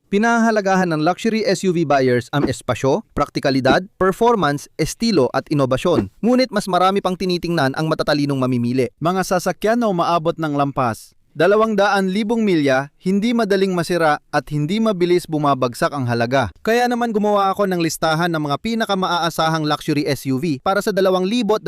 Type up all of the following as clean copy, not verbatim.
Pinahahalagahan ng luxury SUV buyers ang espasyo, praktikalidad, performance, estilo at inobasyon. Ngunit mas marami pang tinitingnan ang matatalinong mamimili. Mga sasakyan na umaabot ng lampas 200,000 milya, hindi madaling masira at hindi mabilis bumabagsak ang halaga. Kaya naman gumawa ako ng listahan ng mga pinakamaaasahang luxury SUV para sa 2026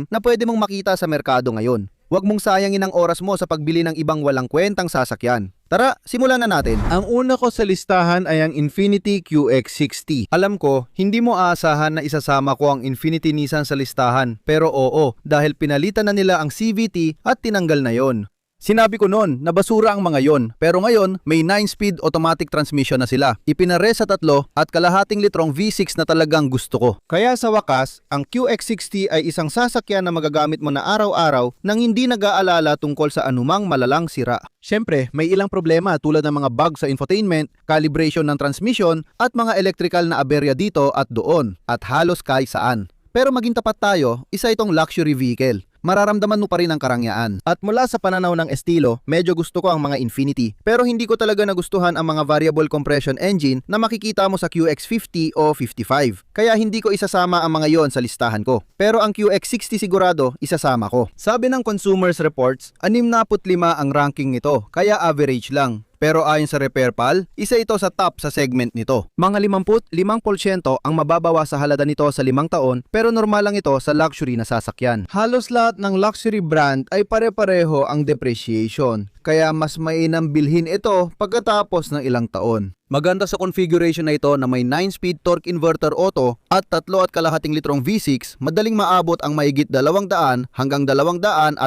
na pwede mong makita sa merkado ngayon. Huwag mong sayangin ang oras mo sa pagbili ng ibang walang kwentang sasakyan. Tara, simulan na natin. Ang una ko sa listahan ay ang Infiniti QX60. Alam ko, hindi mo aasahan na isasama ko ang Infiniti Nissan sa listahan. Pero oo, dahil pinalitan na nila ang CVT at tinanggal na yon. Sinabi ko noon na basura ang mga yon, pero ngayon may 9-speed automatic transmission na sila. Ipinare sa 3 at kalahating litrong V6 na talagang gusto ko. Kaya sa wakas, ang QX60 ay isang sasakyan na magagamit mo na araw-araw nang hindi nag-aalala tungkol sa anumang malalang sira. Siyempre, may ilang problema tulad ng mga bug sa infotainment, calibration ng transmission at mga electrical na aberya dito at doon at halos kahit saan. Pero maging tapat tayo, isa itong luxury vehicle. Mararamdaman mo pa rin ang karangyaan. At mula sa pananaw ng estilo, medyo gusto ko ang mga Infiniti. Pero hindi ko talaga nagustuhan ang mga variable compression engine na makikita mo sa QX50 o 55. Kaya hindi ko isasama ang mga yon sa listahan ko. Pero ang QX60 sigurado, isasama ko. Sabi ng Consumers Reports, 65 ang ranking nito, kaya average lang. Pero ayon sa RepairPal, isa ito sa top sa segment nito. Mga 55% ang mababawa sa halaga nito sa 5 taon, pero normal lang ito sa luxury na sasakyan. Halos lahat ng luxury brand ay pare-pareho ang depreciation, kaya mas mainam bilhin ito pagkatapos ng ilang taon. Maganda sa configuration na ito na may 9-speed torque inverter auto at 3.5 litrong V6, madaling maabot ang mahigit 200 hanggang 250,000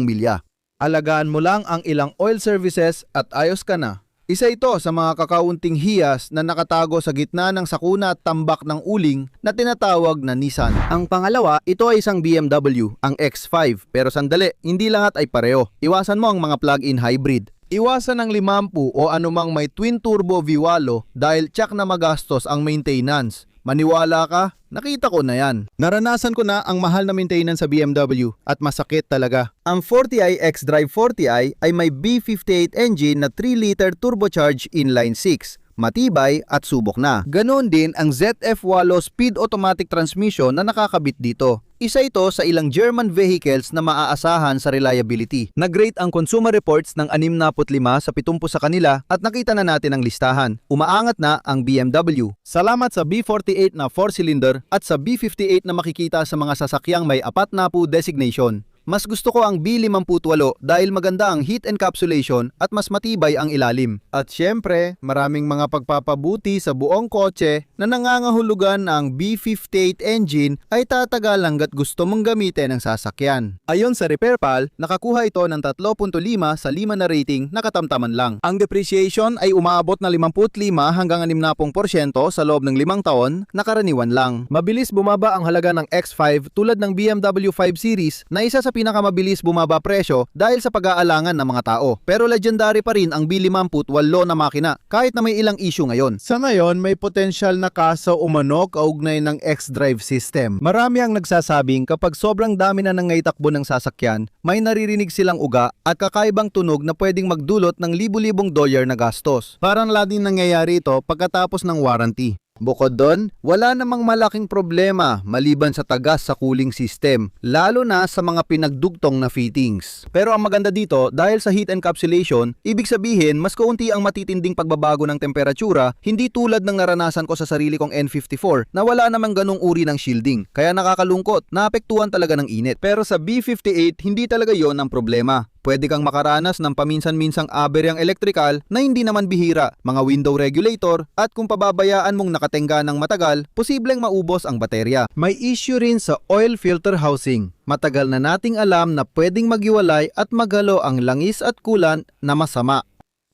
milya. Alagaan mo lang ang ilang oil services at ayos ka na. Isa ito sa mga kakaunting hiyas na nakatago sa gitna ng sakuna at tambak ng uling na tinatawag na Nissan. Ang pangalawa, ito ay isang BMW, ang X5. Pero sandali, hindi lahat ay pareho. Iwasan mo ang mga plug-in hybrid. Iwasan ang 50 o anumang may twin turbo V8 dahil tsak na magastos ang maintenance. Maniwala ka? Nakita ko na yan. Naranasan ko na ang mahal na maintenance sa BMW at masakit talaga. Ang 40i xDrive 40i ay may B58 engine na 3-liter turbocharged inline 6. Matibay at subok na. Ganon din ang ZF8 speed automatic transmission na nakakabit dito. Isa ito sa ilang German vehicles na maaasahan sa reliability. Nag-rate ang Consumer Reports ng 65 sa 70 sa kanila at nakita na natin ang listahan. Umaangat na ang BMW. Salamat sa B48 na 4-cylinder at sa B58 na makikita sa mga sasakyang may 4 na po designation. Mas gusto ko ang B58 dahil maganda ang heat encapsulation at mas matibay ang ilalim. At syempre, maraming mga pagpapabuti sa buong kotse na nangangahulugan na ang B58 engine ay tatagal hanggat gusto mong gamitin ang sasakyan. Ayon sa RepairPal, nakakuha ito ng 3.5 sa 5 na rating na katamtaman lang. Ang depreciation ay umaabot na 55 hanggang 60% sa loob ng 5 taon na karaniwan lang. Mabilis bumaba ang halaga ng X5 tulad ng BMW 5 Series na isa sa pinakamabilis bumaba presyo dahil sa pag-aalangan ng mga tao. Pero legendary pa rin ang B58 na makina kahit na may ilang issue ngayon. Sa ngayon, may potensyal na kaso umano kaugnay ng xDrive system. Marami ang nagsasabing kapag sobrang dami na nangaitakbo ng sasakyan, may naririnig silang uga at kakaibang tunog na pwedeng magdulot ng libu-libong dolyar na gastos. Parang laging nangyayari ito pagkatapos ng warranty. Bukod doon, wala namang malaking problema maliban sa tagas sa cooling system, lalo na sa mga pinagdugtong na fittings. Pero ang maganda dito, dahil sa heat encapsulation, ibig sabihin mas kaunti ang matitinding pagbabago ng temperatura, hindi tulad ng naranasan ko sa sarili kong N54 na wala namang ganong uri ng shielding. Kaya nakakalungkot, naapektuhan talaga ng init. Pero sa B58, hindi talaga yon ang problema. Pwede kang makaranas ng paminsan-minsang aberyang elektrikal na hindi naman bihira, mga window regulator, at kung pababayaan mong nakatenga ng matagal, posibleng maubos ang baterya. May issue rin sa oil filter housing. Matagal na nating alam na pwedeng maghiwalay at maghalo ang langis at coolant na masama.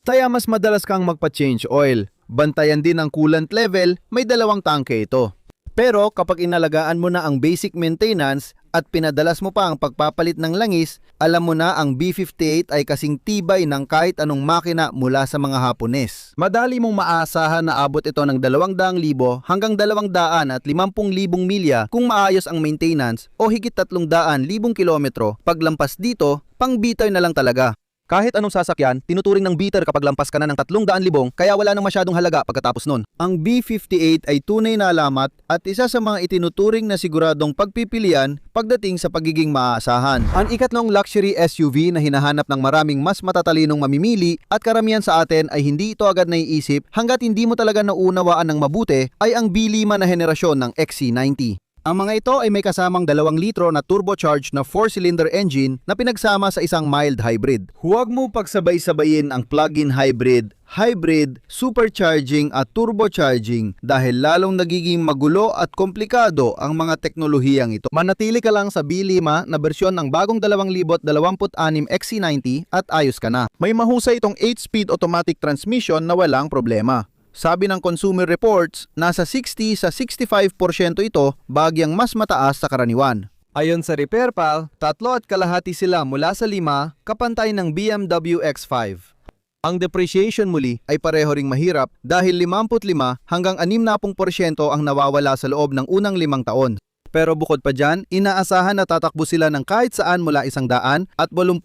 Kaya mas madalas kang magpa-change oil. Bantayan din ang coolant level, may 2 tangke ito. Pero kapag inalagaan mo na ang basic maintenance at pinadalas mo pa ang pagpapalit ng langis, alam mo na ang B58 ay kasing tibay ng kahit anong makina mula sa mga Hapones. Madali mong maasahan na abot ito ng 200,000 hanggang 250,000 milya kung maayos ang maintenance o higit 300,000 kilometro. Paglampas dito, pang bitoy na lang talaga. Kahit anong sasakyan, tinuturing ng biter kapag lampas ka na ng 300,000 kaya wala nang masyadong halaga pagkatapos nun. Ang B58 ay tunay na alamat at isa sa mga itinuturing na siguradong pagpipilian pagdating sa pagiging maaasahan. Ang ikatlong luxury SUV na hinahanap ng maraming mas matatalinong mamimili at karamihan sa atin ay hindi ito agad naiisip hanggat hindi mo talaga naunawaan ng mabuti ay ang B5 na henerasyon ng XC90. Ang mga ito ay may kasamang 2 litro na turbocharged na 4-cylinder engine na pinagsama sa isang mild hybrid. Huwag mo pagsabay-sabayin ang plug-in hybrid, supercharging at turbocharging dahil lalong nagiging magulo at komplikado ang mga teknolohiyang ito. Manatili ka lang sa B5 na bersyon ng bagong 2026 XC90 at ayos ka na. May mahusay itong 8-speed automatic transmission na walang problema. Sabi ng Consumer Reports, nasa 60 sa 65% ito bagyang mas mataas sa karaniwan. Ayon sa RepairPal, 3.5 sila mula sa 5 kapantay ng BMW X5. Ang depreciation muli ay pareho ring mahirap dahil 55 hanggang 60% ang nawawala sa loob ng unang 5 taon. Pero bukod pa dyan, inaasahan na tatakbo sila ng kahit saan mula 100 at 80,000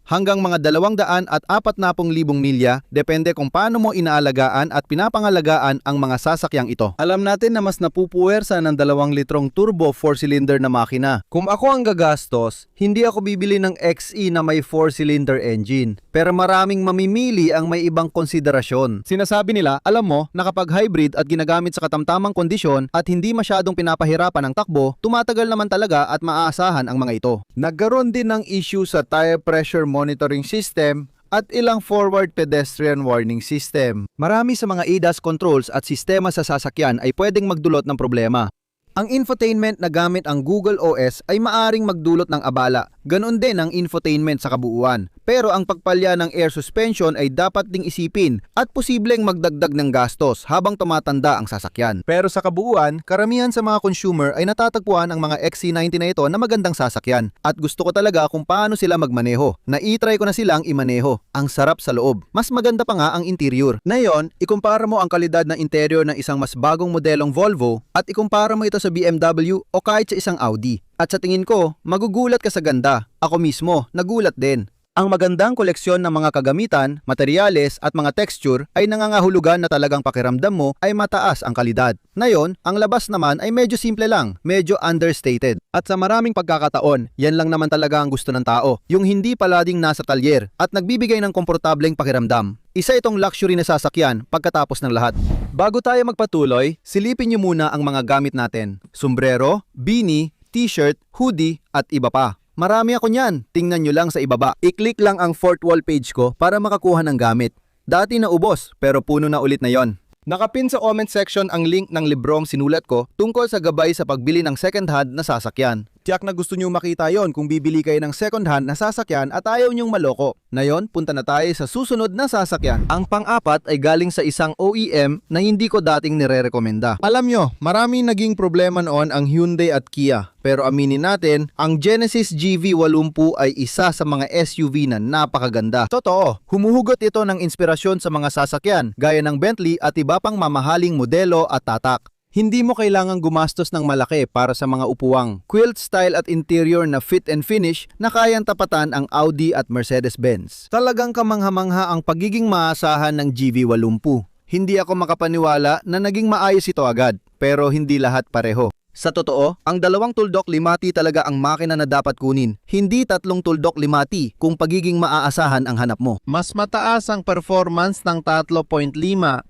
hanggang mga 200 at 40,000 milya, depende kung paano mo inaalagaan at pinapangalagaan ang mga sasakyang ito. Alam natin na mas napupuwersa ng 2 litrong turbo 4-cylinder na makina. Kung ako ang gagastos, hindi ako bibili ng XE na may 4-cylinder engine. Pero maraming mamimili ang may ibang konsiderasyon. Sinasabi nila, alam mo, na kapag hybrid at ginagamit sa katamtamang kondisyon at hindi masyadong pinapahirapan ang takbo, tumatagal naman talaga at maaasahan ang mga ito. Nagkaroon din ng issue sa tire pressure monitoring system at ilang forward pedestrian warning system. Marami sa mga ADAS controls at sistema sa sasakyan ay pwedeng magdulot ng problema. Ang infotainment na gamit ang Google OS ay maaring magdulot ng abala. Ganon din ang infotainment sa kabuuan. Pero ang pagpalya ng air suspension ay dapat ding isipin at posibleng magdagdag ng gastos habang tumatanda ang sasakyan. Pero sa kabuuan, karamihan sa mga consumer ay natatagpuan ang mga XC90 na ito na magandang sasakyan. At gusto ko talaga kung paano sila magmaneho. Na-try ko na silang imaneho. Ang sarap sa loob. Mas maganda pa nga ang interior. Ngayon, ikumpara mo ang kalidad ng interior ng isang mas bagong modelong Volvo at ikumpara mo ito sa BMW o kahit sa isang Audi. At sa tingin ko, magugulat ka sa ganda. Ako mismo, nagulat din. Ang magandang koleksyon ng mga kagamitan, materyales at mga texture ay nangangahulugan na talagang pakiramdam mo ay mataas ang kalidad. Ngayon, ang labas naman ay medyo simple lang, medyo understated. At sa maraming pagkakataon, yan lang naman talaga ang gusto ng tao, yung hindi palading nasa talyer at nagbibigay ng komportableng pakiramdam. Isa itong luxury na sasakyan pagkatapos ng lahat. Bago tayo magpatuloy, silipin niyo muna ang mga gamit natin. Sombrero, beanie, t-shirt, hoodie at iba pa. Marami ako niyan, tingnan nyo lang sa ibaba. I-click lang ang fourth wall page ko para makakuha ng gamit. Dati naubos, pero puno na ulit na yon. Nakapin sa comment section ang link ng librong sinulat ko tungkol sa gabay sa pagbili ng second hand na sasakyan. Tiyak na gusto nyo makita yon kung bibili kayo ng second hand na sasakyan at ayaw nyong maloko. Ngayon, punta na tayo sa susunod na sasakyan. Ang pang-apat ay galing sa isang OEM na hindi ko dating nire-rekomenda. Alam nyo, maraming naging problema noon ang Hyundai at Kia. Pero aminin natin, ang Genesis GV80 ay isa sa mga SUV na napakaganda. Totoo, humuhugot ito ng inspirasyon sa mga sasakyan gaya ng Bentley at iba pang mamahaling modelo at tatak. Hindi mo kailangang gumastos ng malaki para sa mga upuwang, quilt style at interior na fit and finish na kayang tapatan ang Audi at Mercedes-Benz. Talagang kamangha-mangha ang pagiging maasahan ng GV80. Hindi ako makapaniwala na naging maayos ito agad, pero hindi lahat pareho. Sa totoo, ang 2 tuldok limati talaga ang makina na dapat kunin. Hindi 3 tuldok limati kung pagiging maaasahan ang hanap mo. Mas mataas ang performance ng 3.5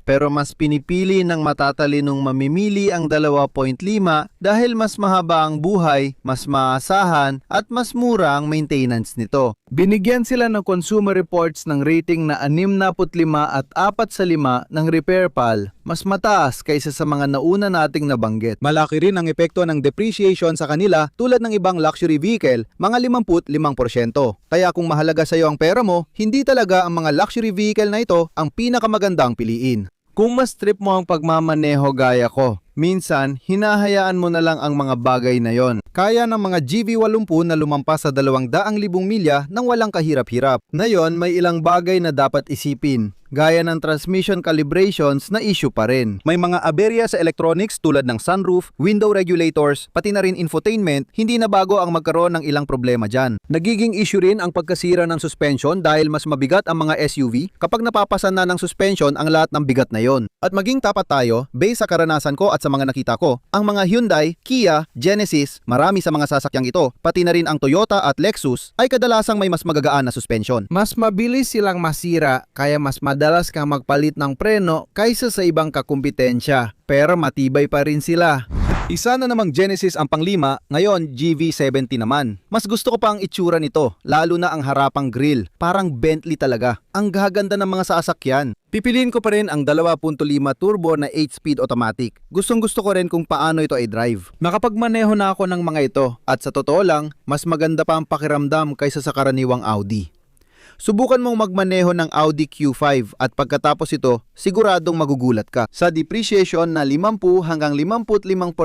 pero mas pinipili ng matatalinong mamimili ang 2.5 dahil mas mahaba ang buhay, mas maasahan at mas mura ang maintenance nito. Binigyan sila ng Consumer Reports ng rating na 65 at 4 sa 5 ng RepairPal, mas mataas kaysa sa mga nauna nating nabanggit. Malaki rin ang epekto ng depreciation sa kanila tulad ng ibang luxury vehicle, mga 55%. Kaya kung mahalaga sa iyo ang pera mo, hindi talaga ang mga luxury vehicle na ito ang pinakamagandang piliin. Kung mas trip mo ang pagmamaneho gaya ko, minsan hinahayaan mo na lang ang mga bagay na yon. Kaya ng mga GV80 na lumampas sa 200,000 milya nang walang kahirap-hirap. Ngayon, may ilang bagay na dapat isipin. gaya ng transmission calibrations na issue pa rin. May mga aberya sa electronics tulad ng sunroof, window regulators, pati na rin infotainment, hindi na bago ang magkaroon ng ilang problema dyan. Nagiging issue rin ang pagkasira ng suspension dahil mas mabigat ang mga SUV kapag napapasan na ng suspension ang lahat ng bigat na yon. At maging tapat tayo, based sa karanasan ko at sa mga nakita ko, ang mga Hyundai, Kia, Genesis, marami sa mga sasakyang ito, pati na rin ang Toyota at Lexus ay kadalasang may mas magagaan na suspension. Mas mabilis silang masira kaya mas madalas kang magpalit ng preno kaysa sa ibang kakumpetensya. Pero matibay pa rin sila. Isa na namang Genesis ang panglima, ngayon GV70 naman. Mas gusto ko pa ang itsura nito, lalo na ang harapang grille. Parang Bentley talaga. Ang gaganda ng mga sasakyan. Pipiliin ko pa rin ang 2.5 turbo na 8-speed automatic. Gustong gusto ko rin kung paano ito i-drive. Nakapagmaneho na ako ng mga ito at sa totoo lang, mas maganda pa ang pakiramdam kaysa sa karaniwang Audi. Subukan mong magmaneho ng Audi Q5 at pagkatapos ito, siguradong magugulat ka. Sa depreciation na 50 hanggang 55%,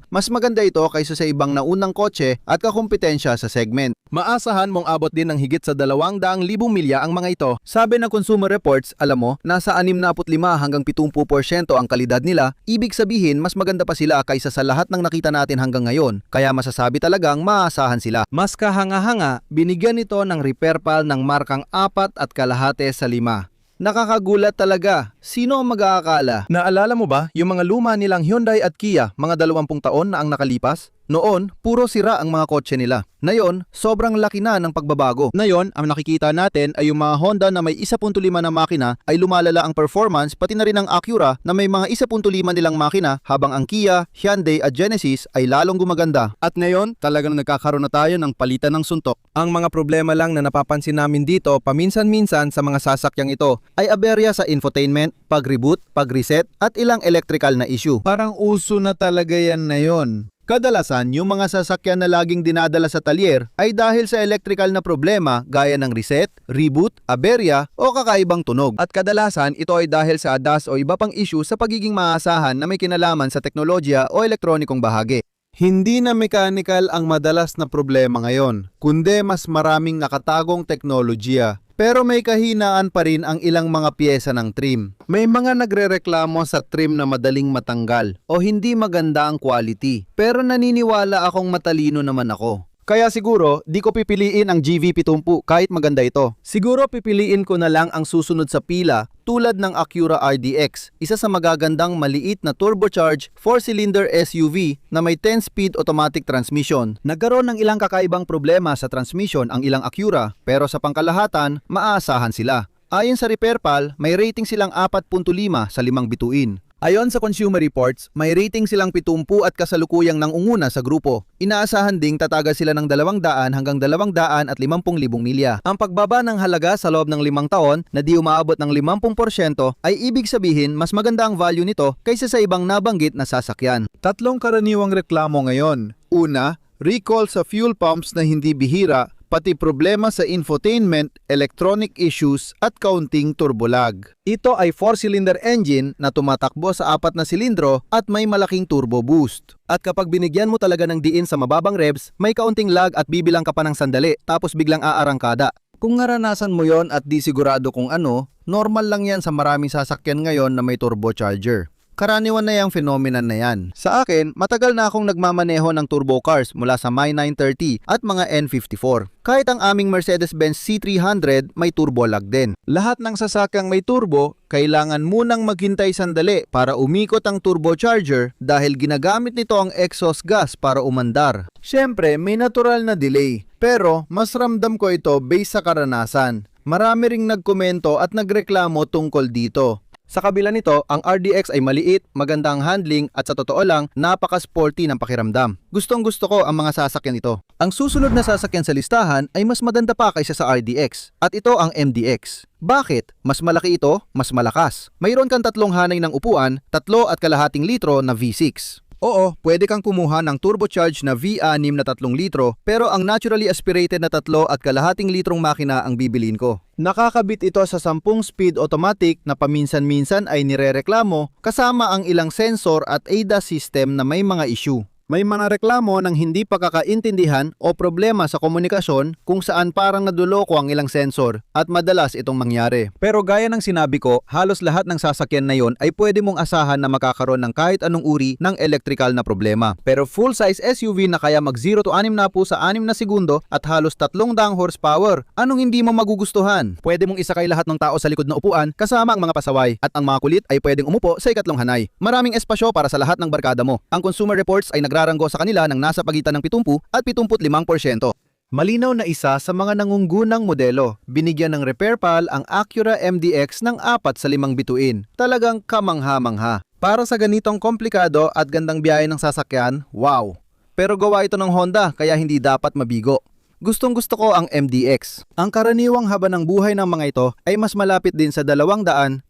mas maganda ito kaysa sa ibang naunang kotse at kakumpetensya sa segment. Maasahan mong abot din ng higit sa 200,000 milya ang mga ito. Sabi ng Consumer Reports, alam mo, nasa 65 hanggang 70% ang kalidad nila, ibig sabihin mas maganda pa sila kaysa sa lahat ng nakita natin hanggang ngayon. Kaya masasabi talagang maasahan sila. Mas kahanga-hanga, binigyan ito ng repair pal ng markang 4.5 sa 5. Nakakagulat talaga. Sino ang mag-aakala? Naalala mo ba yung mga luma nilang Hyundai at Kia, mga 20 taon na ang nakalipas? Noon, puro sira ang mga kotse nila. Ngayon, sobrang laki na ng pagbabago. Ngayon, ang nakikita natin ay yung mga Honda na may 1.5 na makina ay lumalala ang performance, pati na rin ang Acura na may mga 1.5 nilang makina, habang ang Kia, Hyundai at Genesis ay lalong gumaganda. At ngayon, talagang nagkakaroon na tayo ng palitan ng suntok. Ang mga problema lang na napapansin namin dito paminsan-minsan sa mga sasakyang ito ay aberya sa infotainment, pag-reboot, pag-reset at ilang electrical na issue. Parang uso na talaga yan na yon. Kadalasan, yung mga sasakyan na laging dinadala sa talyer ay dahil sa electrical na problema gaya ng reset, reboot, aberya o kakaibang tunog. At kadalasan, ito ay dahil sa ADAS o iba pang issue sa pagiging maasahan na may kinalaman sa teknolohiya o elektronikong bahagi. Hindi na mechanical ang madalas na problema ngayon, kundi mas maraming nakatagong teknolohiya. Pero may kahinaan pa rin ang ilang mga piyesa ng trim. May mga nagrereklamo sa trim na madaling matanggal o hindi maganda ang quality. Pero naniniwala akong matalino naman ako. Kaya siguro, di ko pipiliin ang GV70 kahit maganda ito. Siguro pipiliin ko na lang ang susunod sa pila tulad ng Acura RDX, isa sa magagandang maliit na turbocharged 4-cylinder SUV na may 10-speed automatic transmission. Nagkaroon ng ilang kakaibang problema sa transmission ang ilang Acura, pero sa pangkalahatan, maaasahan sila. Ayon sa repair pal, may rating silang 4.5 sa 5 bituin. Ayon sa Consumer Reports, may rating silang 70 at kasalukuyang nangunguna sa grupo. Inaasahan ding tatagal sila ng 200 hanggang 250,000 milya. Ang pagbaba ng halaga sa loob ng 5 taon na di umaabot ng 50% ay ibig sabihin mas maganda ang value nito kaysa sa ibang nabanggit na sasakyan. Tatlong karaniwang reklamo ngayon. Una, recall sa fuel pumps na hindi bihira, pati problema sa infotainment, electronic issues at kaunting turbolag. Ito ay 4-cylinder engine na tumatakbo sa 4 na silindro at may malaking turbo boost. At kapag binigyan mo talaga ng diin sa mababang revs, may kaunting lag at bibilang ka pa ng sandali tapos biglang aarangkada. Kung naranasan mo yon at di sigurado kung ano, normal lang yan sa maraming sasakyan ngayon na may turbocharger. Karaniwan na yung phenomenon na yan. Sa akin, matagal na akong nagmamaneho ng turbo cars mula sa My 930 at mga N54. Kahit ang aming Mercedes-Benz C300 may turbo lag din. Lahat ng sasakyang may turbo, kailangan munang maghintay sandali para umikot ang turbocharger dahil ginagamit nito ang exhaust gas para umandar. Siyempre, may natural na delay, pero mas ramdam ko ito based sa karanasan. Marami ring nagkomento at nagreklamo tungkol dito. Sa kabila nito, ang RDX ay maliit, maganda ang handling at sa totoo lang, napaka-sporty ng pakiramdam. Gustong gusto ko ang mga sasakyan ito. Ang susunod na sasakyan sa listahan ay mas maganda pa kaysa sa RDX at ito ang MDX. Bakit? Mas malaki ito, mas malakas. Mayroon kang 3 hanay ng upuan, 3.5 litro na V6. Oo, pwede kang kumuha ng turbocharged na V6 na 3 litro pero ang naturally aspirated na 3.5 litrong makina ang bibilin ko. Nakakabit ito sa 10-speed automatic na paminsan-minsan ay nirereklamo kasama ang ilang sensor at ADAS system na may mga issue. May mga reklamo ng hindi pagkakaintindihan o problema sa komunikasyon kung saan parang naduloko ang ilang sensor at madalas itong mangyari. Pero gaya ng sinabi ko, halos lahat ng sasakyan na yon ay pwede mong asahan na makakaroon ng kahit anong uri ng electrical na problema. Pero full-size SUV na kaya mag 0 to 6 na po sa 6 na segundo at halos 300 horsepower, anong hindi mo magugustuhan? Pwede mong isakay lahat ng tao sa likod na upuan kasama ang mga pasaway at ang mga kulit ay pwedeng umupo sa ikatlong hanay. Maraming espasyo para sa lahat ng barkada mo. Ang Consumer Reports ay nagraranggo sa kanila ng nasa pagitan ng 70 at 75%. Malinaw na isa sa mga nangungunang modelo. Binigyan ng repair pal ang Acura MDX ng 4 sa 5 bituin. Talagang kamangha-mangha. Para sa ganitong komplikado at gandang biyahe ng sasakyan, wow! Pero gawa ito ng Honda kaya hindi dapat mabigo. Gustong-gusto ko ang MDX. Ang karaniwang haba ng buhay ng mga ito ay mas malapit din sa 250,000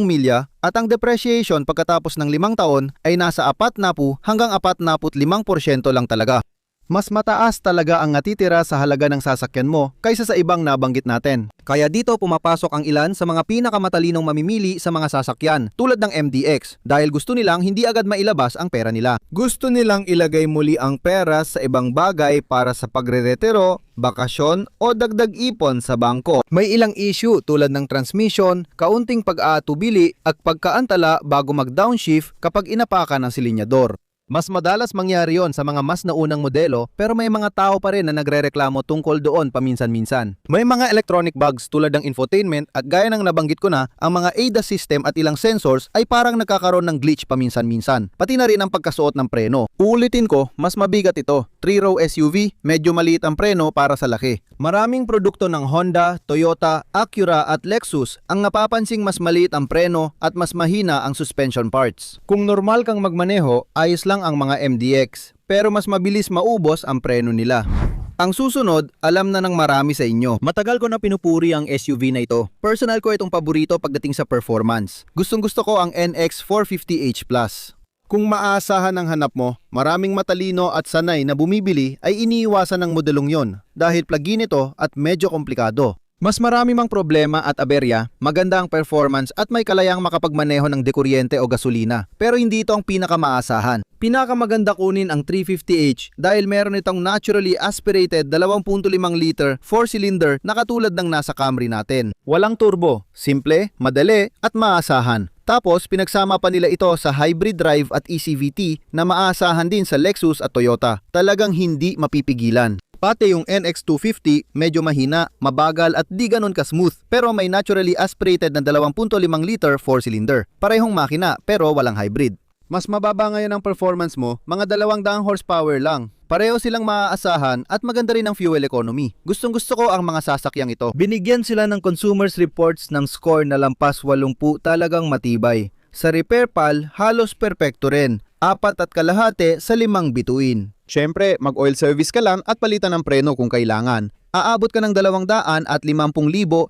milya at ang depreciation pagkatapos ng 5 taon ay nasa 40 hanggang 45% lang talaga. Mas mataas talaga ang natitira sa halaga ng sasakyan mo kaysa sa ibang nabanggit natin. Kaya dito pumapasok ang ilan sa mga pinakamatalinong mamimili sa mga sasakyan tulad ng MDX dahil gusto nilang hindi agad mailabas ang pera nila. Gusto nilang ilagay muli ang pera sa ibang bagay para sa pagre-retiro, bakasyon o dagdag ipon sa bangko. May ilang issue tulad ng transmission, kaunting pag-aatubili at pagkaantala bago mag-downshift kapag inapakan ng silinyador. Mas madalas mangyari yon sa mga mas naunang modelo pero may mga tao pa rin na nagrereklamo tungkol doon paminsan-minsan. May mga electronic bugs tulad ng infotainment at gaya ng nabanggit ko na, ang mga ADAS system at ilang sensors ay parang nagkakaroon ng glitch paminsan-minsan. Pati na rin ang pagkasuot ng preno. Uulitin ko, mas mabigat ito. 3-row SUV, medyo maliit ang preno para sa laki. Maraming produkto ng Honda, Toyota, Acura at Lexus ang napapansing mas maliit ang preno at mas mahina ang suspension parts. Kung normal kang magmaneho, ayos lang ang mga MDX, pero mas mabilis maubos ang preno nila. Ang susunod, alam na ng marami sa inyo. Matagal ko na pinupuri ang SUV na ito. Personal ko itong paborito pagdating sa performance. Gustong-gusto ko ang NX 450h Plus. Kung maasahan ang hanap mo, maraming matalino at sanay na bumibili ay iniiwasan ng modelong yon dahil plug-in ito at medyo komplikado. Mas marami mang problema at aberya, maganda ang performance at may kalayang makapagmaneho ng dekuryente o gasolina. Pero hindi ito ang pinakamaasahan. Pinakamaganda kunin ang 350h dahil meron itong naturally aspirated 2.5 liter 4-cylinder na katulad ng nasa Camry natin. Walang turbo, simple, madali at maasahan. Tapos pinagsama pa nila ito sa hybrid drive at ECVT na maasahan din sa Lexus at Toyota. Talagang hindi mapipigilan. Pati yung NX250 medyo mahina, mabagal at di ganun ka-smooth pero may naturally aspirated na 2.5 liter 4-cylinder. Parehong makina pero walang hybrid. Mas mababa ngayon ang performance mo, mga 200 horsepower lang. Pareho silang maaasahan at maganda rin ang fuel economy. Gustong-gusto ko ang mga sasakyang ito. Binigyan sila ng Consumers Reports ng score na lampas 80, talagang matibay. Sa repair pal, halos perpekto rin. 4.5 sa 5 bituin. Siyempre, mag-oil service ka lang at palitan ng preno kung kailangan. Aabot ka ng 250,000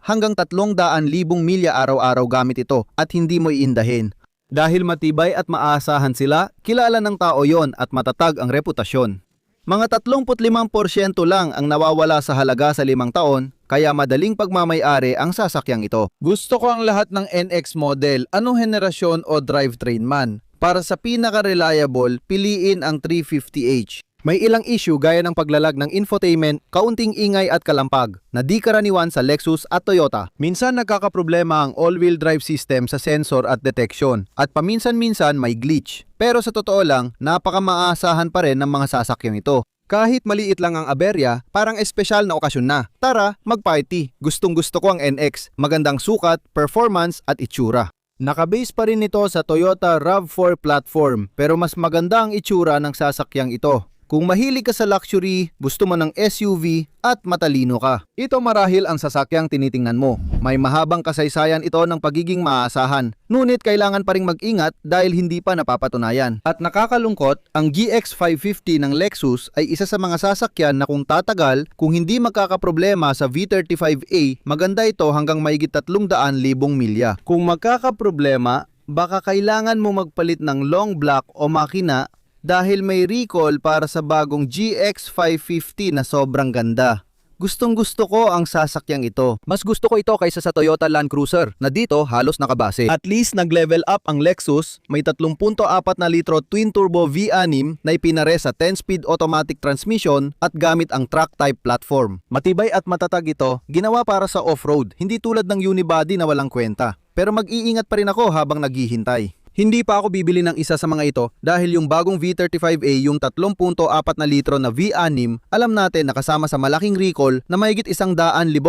hanggang 300,000 milya araw-araw gamit ito at hindi mo iindahin. Dahil matibay at maasahan sila, kilala ng tao yon at matatag ang reputasyon. Mga 35% lang ang nawawala sa halaga sa 5 taon, kaya madaling pagmamay-ari ang sasakyang ito. Gusto ko ang lahat ng NX model, anong henerasyon o drivetrain man. Para sa pinaka-reliable, piliin ang 350h. May ilang issue gaya ng paglalag ng infotainment, kaunting ingay at kalampag na di karaniwan sa Lexus at Toyota. Minsan nagkakaproblema ang all-wheel drive system sa sensor at detection at paminsan-minsan may glitch. Pero sa totoo lang, napakamaasahan pa rin ng mga sasakyang ito. Kahit maliit lang ang aberya, parang espesyal na okasyon na. Tara, mag-party. Gustong-gusto ko ang NX, magandang sukat, performance at itsura. Nakabase pa rin ito sa Toyota RAV4 platform pero mas maganda ang itsura ng sasakyang ito. Kung mahilig ka sa luxury, gusto mo ng SUV at matalino ka, ito marahil ang sasakyang tinitingnan mo. May mahabang kasaysayan ito ng pagiging maasahan. Ngunit kailangan pa ring mag-ingat dahil hindi pa napapatunayan. At nakakalungkot, ang GX550 ng Lexus ay isa sa mga sasakyan na kung tatagal, kung hindi magkakaproblema sa V35A, maganda ito hanggang mahigit 300,000 milya. Kung magkakaproblema, baka kailangan mo magpalit ng long block o makina dahil may recall para sa bagong GX550 na sobrang ganda. Gustong-gusto ko ang sasakyang ito. Mas gusto ko ito kaysa sa Toyota Land Cruiser na dito halos nakabase. At least nag-level up ang Lexus, may 3.4 na litro twin-turbo V6 na ipinare sa 10-speed automatic transmission at gamit ang track-type platform. Matibay at matatag ito, ginawa para sa off-road, hindi tulad ng unibody na walang kwenta. Pero mag-iingat pa rin ako habang naghihintay. Hindi pa ako bibili ng isa sa mga ito dahil yung bagong V35A yung 3.4 na litro na V6, alam natin na kasama sa malaking recall na mahigit 100,000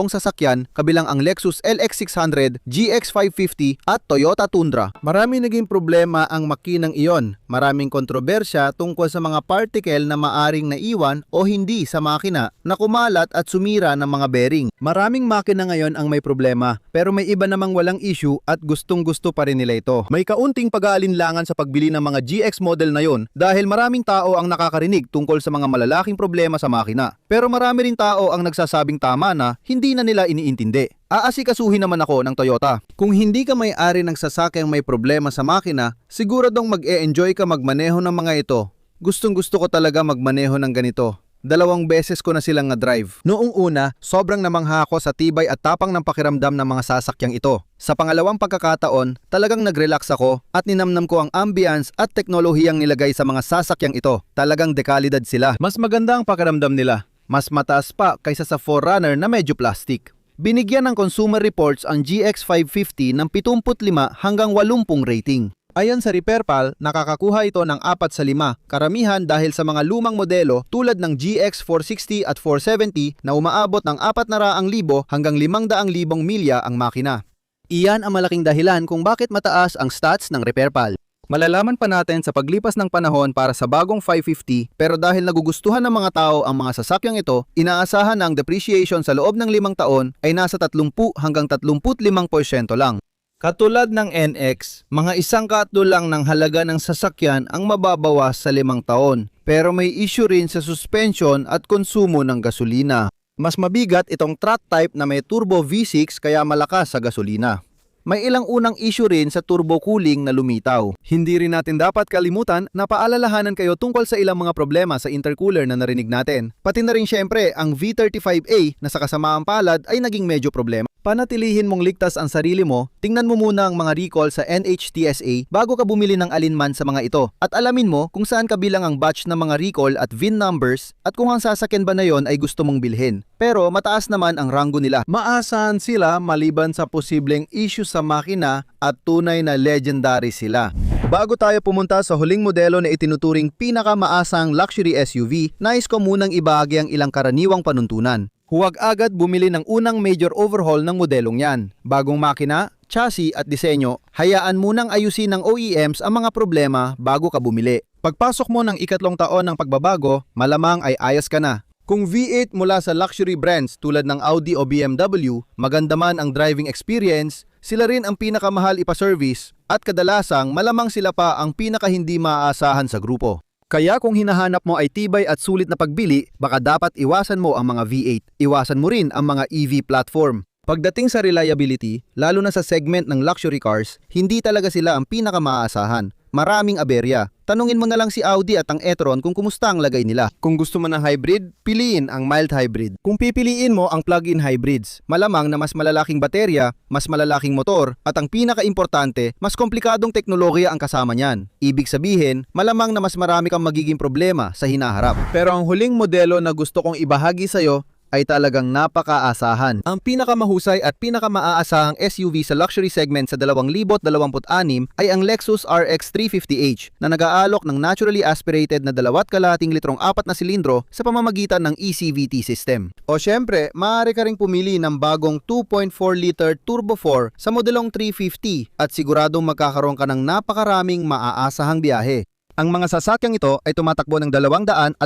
sasakyan kabilang ang Lexus LX600, GX550 at Toyota Tundra. Marami naging problema ang makinang iyon. Maraming kontrobersya tungkol sa mga particle na maaring naiwan o hindi sa makina na kumalat at sumira ng mga bearing. Maraming makina ngayon ang may problema pero may iba namang walang issue at gustong-gusto pa rin nila ito. May kaunting pag-aalinlangan sa pagbili ng mga GX model na yon dahil maraming tao ang nakakarinig tungkol sa mga malalaking problema sa makina. Pero marami rin tao ang nagsasabing tama na hindi na nila iniintindi. Aasikasuhin naman ako ng Toyota. Kung hindi ka may-ari ng sasakyang may problema sa makina, siguradong mag-e-enjoy ka magmaneho ng mga ito. Gustong-gusto ko talaga magmaneho ng ganito. 2 beses ko na silang na-drive. Noong una, sobrang namangha ako sa tibay at tapang ng pakiramdam ng mga sasakyang ito. Sa pangalawang pagkakataon, talagang nag-relax ako at ninamnam ko ang ambience at teknolohiyang nilagay sa mga sasakyang ito. Talagang dekalidad sila. Mas maganda ang pakiramdam nila. Mas mataas pa kaysa sa 4Runner na medyo plastic. Binigyan ng Consumer Reports ang GX550 ng 75 hanggang 80 rating. Ayon sa RepairPal, nakakakuha ito ng 4 sa 5, karamihan dahil sa mga lumang modelo tulad ng GX460 at 470 na umaabot ng 400,000 hanggang 500,000 milya ang makina. Iyan ang malaking dahilan kung bakit mataas ang stats ng RepairPal. Malalaman pa natin sa paglipas ng panahon para sa bagong 550 pero dahil nagugustuhan ng mga tao ang mga sasakyang ito, inaasahan na ang depreciation sa loob ng 5 taon ay nasa 30 hanggang 35% lang. Katulad ng NX, mga 1 katlo lang ng halaga ng sasakyan ang mababawas sa 5 taon. Pero may issue rin sa suspension at konsumo ng gasolina. Mas mabigat itong track type na may turbo V6 kaya malakas sa gasolina. May ilang unang issue rin sa turbo cooling na lumitaw. Hindi rin natin dapat kalimutan na paalalahanan kayo tungkol sa ilang mga problema sa intercooler na narinig natin. Pati na rin syempre ang V35A na sa kasamaang palad ay naging medyo problema. Panatilihin mong ligtas ang sarili mo, tingnan mo muna ang mga recall sa NHTSA bago ka bumili ng alinman sa mga ito at alamin mo kung saan kabilang ang batch ng mga recall at VIN numbers at kung ang sasakyan ba na yon ay gusto mong bilhin. Pero mataas naman ang ranggo nila. Maasahan sila maliban sa posibleng issue sa makina at tunay na legendary sila. Bago tayo pumunta sa huling modelo na itinuturing pinakamaasang luxury SUV, nais ko munang ibahagi ang ilang karaniwang panuntunan. Huwag agad bumili ng unang major overhaul ng modelong yan. Bagong makina, chassis at disenyo, hayaan munang ayusin ng OEMs ang mga problema bago ka bumili. Pagpasok mo ng 3 taon ng pagbabago, malamang ay ayos ka na. Kung V8 mula sa luxury brands tulad ng Audi o BMW, maganda man ang driving experience, sila rin ang pinakamahal ipa-service at kadalasang malamang sila pa ang pinaka hindi maaasahan sa grupo. Kaya kung hinahanap mo ay tibay at sulit na pagbili, baka dapat iwasan mo ang mga V8. Iwasan mo rin ang mga EV platform. Pagdating sa reliability, lalo na sa segment ng luxury cars, hindi talaga sila ang pinakamaaasahan. Maraming aberya. Tanungin mo na lang si Audi at ang e-tron kung kumusta ang lagay nila. Kung gusto mo ng hybrid, piliin ang mild hybrid. Kung pipiliin mo ang plug-in hybrids, malamang na mas malalaking baterya, mas malalaking motor, at ang pinaka-importante, mas komplikadong teknolohiya ang kasama niyan. Ibig sabihin, malamang na mas marami kang magiging problema sa hinaharap. Pero ang huling modelo na gusto kong ibahagi sa'yo ay talagang napaka-asahan. Ang pinakamahusay at pinakamaasahang SUV sa luxury segment sa 2026 ay ang Lexus RX 350h na nag-aalok ng naturally aspirated na 2.5 litrong 4 na silindro sa pamamagitan ng ECVT system. O syempre, maaari ka ring pumili ng bagong 2.4 liter Turbo 4 sa modelong 350 at siguradong magkakaroon ka ng napakaraming maaasahang biyahe. Ang mga sasakyang ito ay tumatakbo ng 250,000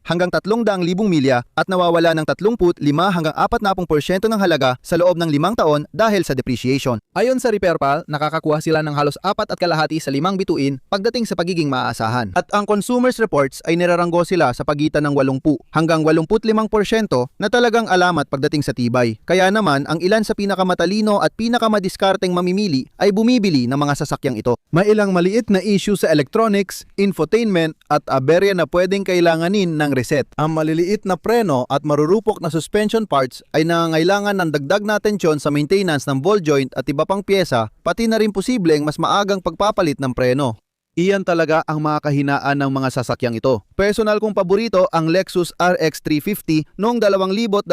hanggang 300,000 milya at nawawala ng 35 hanggang 40% ng halaga sa loob ng 5 taon dahil sa depreciation. Ayon sa RepairPal, nakakakuha sila ng halos 4.5 sa 5 bituin pagdating sa pagiging maaasahan. At ang Consumers Reports ay niraranggo sila sa pagitan ng 80 hanggang 85% na talagang alamat pagdating sa tibay. Kaya naman, ang ilan sa pinakamatalino at pinakamadiskardeng mamimili ay bumibili ng mga sasakyang ito. May ilang maliit na issue sa electronic electronics, infotainment at aberya na pwedeng kailanganin ng reset. Ang maliliit na preno at marurupok na suspension parts ay nangangailangan ng dagdag na atensyon sa maintenance ng ball joint at iba pang pyesa, pati na rin posibleng mas maagang pagpapalit ng preno. Iyan talaga ang mga kahinaan ng mga sasakyang ito. Personal kong paborito ang Lexus RX 350 noong 2020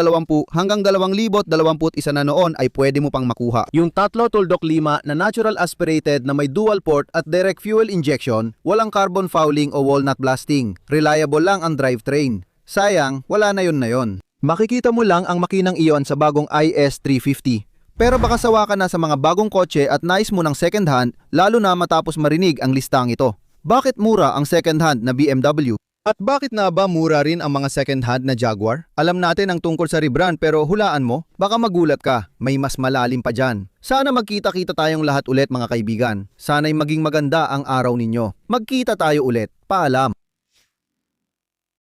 hanggang 2021 na noon ay pwede mo pang makuha. Yung tatlo tuldok 5 na natural aspirated na may dual port at direct fuel injection, walang carbon fouling o walnut blasting. Reliable lang ang drivetrain. Sayang, wala na yon. Makikita mo lang ang makinang iyon sa bagong IS 350. Pero baka sawa ka na sa mga bagong kotse at nais mo ng second hand, lalo na matapos marinig ang listang ito. Bakit mura ang second hand na BMW? At bakit na ba mura rin ang mga second hand na Jaguar? Alam natin ang tungkol sa rebrand pero hulaan mo, baka magulat ka, may mas malalim pa dyan. Sana magkita-kita tayong lahat ulit mga kaibigan. Sana'y maging maganda ang araw ninyo. Magkita tayo ulit. Paalam.